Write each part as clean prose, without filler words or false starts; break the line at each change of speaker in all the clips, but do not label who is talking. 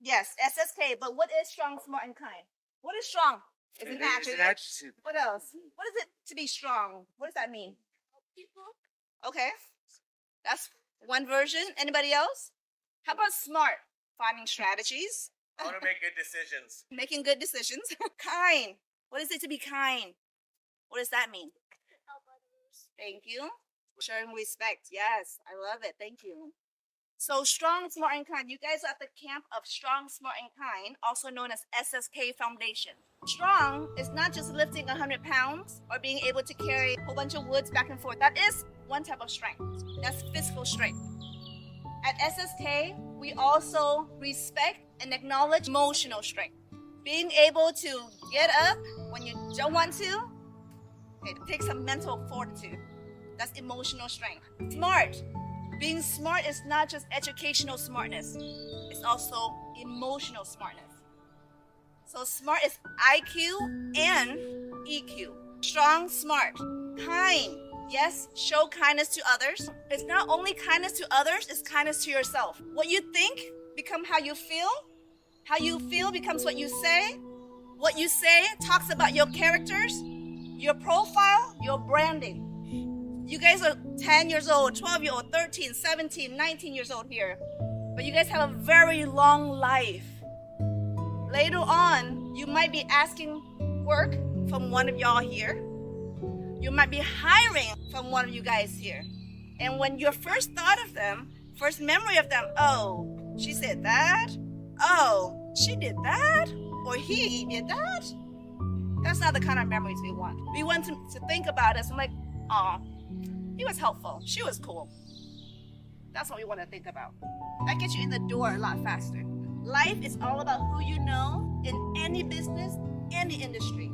Yes, SSK. But what is strong, smart, and kind? What is strong? It's an adjective. What else? What is it to be strong? What does that mean? Okay, that's one version. Anybody else? How about smart? Finding strategies.
I want to make good decisions.
Making good decisions. Kind. What is it to be kind? What does that mean?
Help others.
Thank you. Showing respect. Yes, I love it. Thank you. So strong, smart, and kind. You guys are at the camp of Strong, Smart, and Kind, also known as SSK Foundation. Strong is not just lifting 100 pounds or being able to carry a whole bunch of woods back and forth. That is one type of strength. That's physical strength. At SSK, we also respect and acknowledge emotional strength. Being able to get up when you don't want to, it takes some mental fortitude. That's emotional strength. Smart. Being smart is not just educational smartness. It's also emotional smartness. So smart is IQ and EQ. Strong, smart. Kind. Yes, show kindness to others. It's not only kindness to others, it's kindness to yourself. What you think becomes how you feel. How you feel becomes what you say. What you say talks about your characters, your profile, your branding. You guys are 10 years old, 12 years old, 13, 17, 19 years old here. But you guys have a very long life. Later on, you might be asking work from one of y'all here. You might be hiring from one of you guys here. And when your first thought of them, first memory of them, oh, she said that? Oh, she did that? Or he did that? That's not the kind of memories we want. We want to think about it. So I'm like, oh, he was helpful. She was cool. That's what we want to think about. That gets you in the door a lot faster. Life is all about who you know in any business, any industry.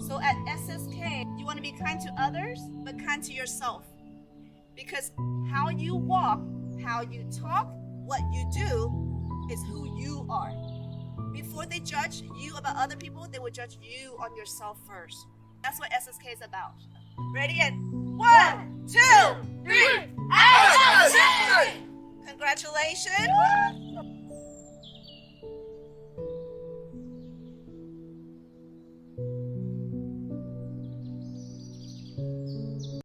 So at SSK, you want to be kind to others, but kind to yourself. Because how you walk, how you talk, what you do is who you are. Before they judge you about other people, they will judge you on yourself first. That's what SSK is about. Ready? And 1, 2, 3, action! Congratulations!